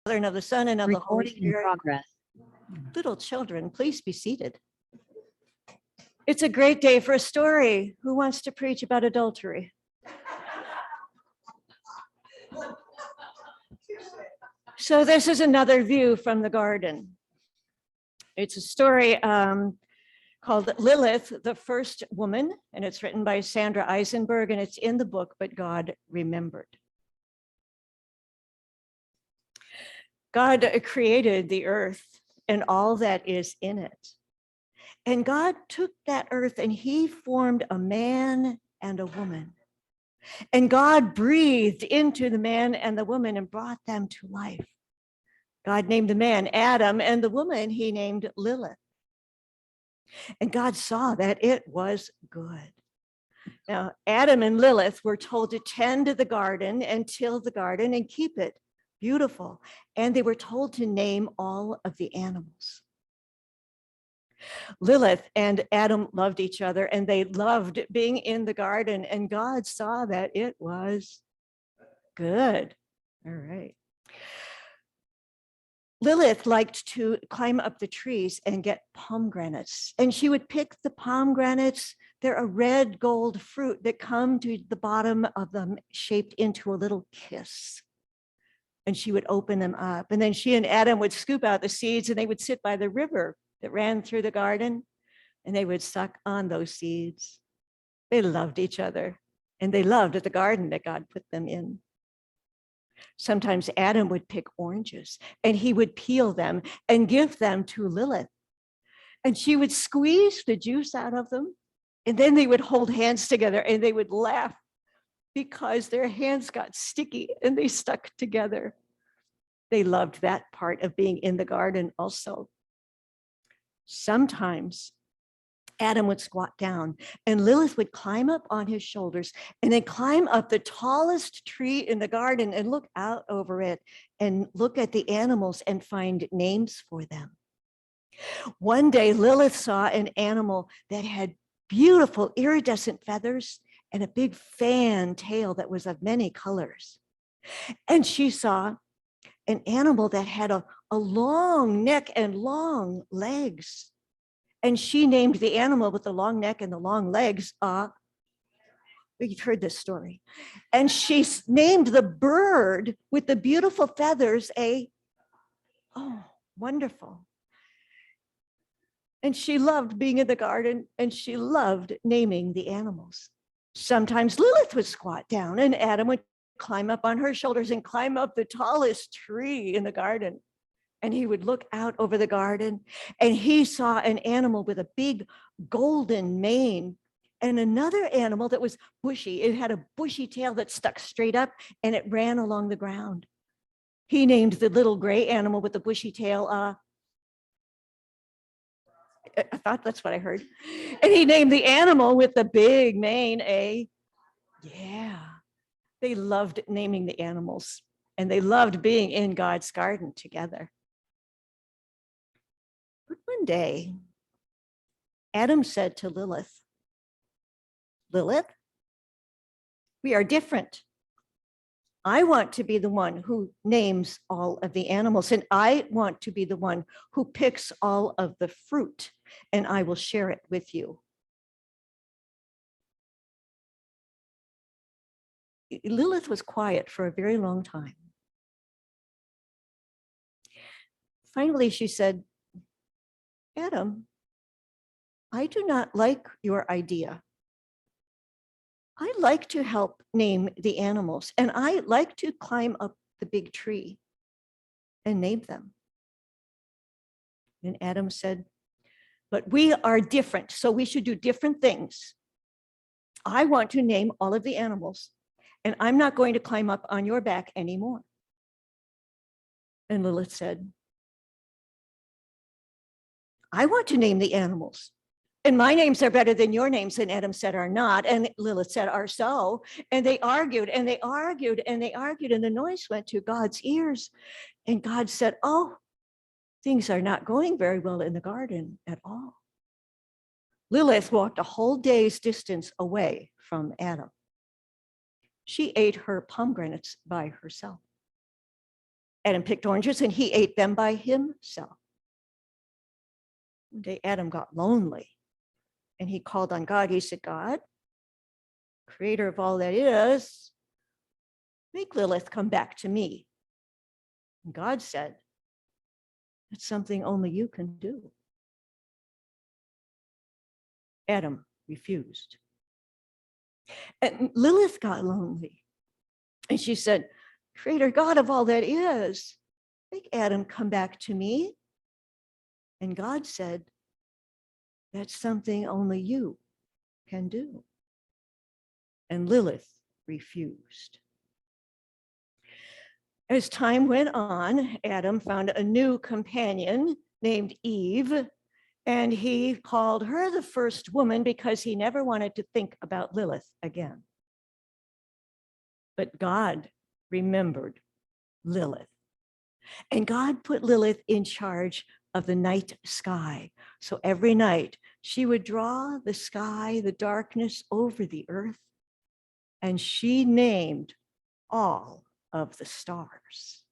And of the Son, and of the Holy Recording in Spirit. progress. Little children, please be seated. It's a great day for a story. Who wants to preach about adultery? So this is another view from the garden. It's a story called Lilith, the First Woman, and it's written by Sandra Eisenberg, and it's in the book, But God Remembered. God created the earth and all that is in it. And God took that earth and he formed a man and a woman. And God breathed into the man and the woman and brought them to life. God named the man Adam, and the woman he named Lilith. And God saw that it was good. Now, Adam and Lilith were told to tend to the garden and till the garden and keep it beautiful. And they were told to name all of the animals. Lilith and Adam loved each other, and they loved being in the garden, and God saw that it was good. All right. Lilith liked to climb up the trees and get pomegranates, and she would pick the pomegranates. They're a red gold fruit that come to the bottom of them shaped into a little kiss. And she would open them up, and then she and Adam would scoop out the seeds, and they would sit by the river that ran through the garden, and they would suck on those seeds. They loved each other, and they loved the garden that God put them in. Sometimes Adam would pick oranges, and he would peel them and give them to Lilith. And she would squeeze the juice out of them, and then they would hold hands together, and they would laugh because their hands got sticky and they stuck together. They loved that part of being in the garden also. Sometimes Adam would squat down and Lilith would climb up on his shoulders and then climb up the tallest tree in the garden and look out over it and look at the animals and find names for them. One day, Lilith saw an animal that had beautiful iridescent feathers and a big fan tail that was of many colors. And she saw an animal that had a long neck and long legs. And she named the animal with the long neck and the long legs, you've heard this story. And she named the bird with the beautiful feathers wonderful. And she loved being in the garden, and she loved naming the animals. Sometimes Lilith would squat down and Adam would climb up on her shoulders and climb up the tallest tree in the garden. And he would look out over the garden, and he saw an animal with a big golden mane and another animal that was bushy. It had a bushy tail that stuck straight up, and it ran along the ground. He named the little gray animal with the bushy tail, I thought that's what I heard. And he named the animal with the big mane They loved naming the animals, and they loved being in God's garden together. But one day, Adam said to Lilith, "Lilith, we are different. I want to be the one who names all of the animals, and I want to be the one who picks all of the fruit, and I will share it with you." Lilith was quiet for a very long time. Finally, she said, "Adam, I do not like your idea. I like to help name the animals, and I like to climb up the big tree and name them." And Adam said, "But we are different, so we should do different things. I want to name all of the animals, and I'm not going to climb up on your back anymore." And Lilith said, "I want to name the animals, and my names are better than your names." And Adam said, "Are not." And Lilith said, "Are so." And they argued and they argued and they argued, and the noise went to God's ears. And God said, "Oh, things are not going very well in the garden at all." Lilith walked a whole day's distance away from Adam. She ate her pomegranates by herself. Adam picked oranges and he ate them by himself. One day Adam got lonely and he called on God. He said, God, creator of all that is, make Lilith come back to me. And God said, it's something only you can do. Adam refused. And Lilith got lonely. And she said, creator God of all that is, make Adam come back to me. And God said, that's something only you can do. And Lilith refused. As time went on, Adam found a new companion named Eve, and he called her the first woman because he never wanted to think about Lilith again. But God remembered Lilith, and God put Lilith in charge of the night sky. So every night she would draw the sky, the darkness over the earth, and she named all of the stars.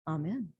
Amen.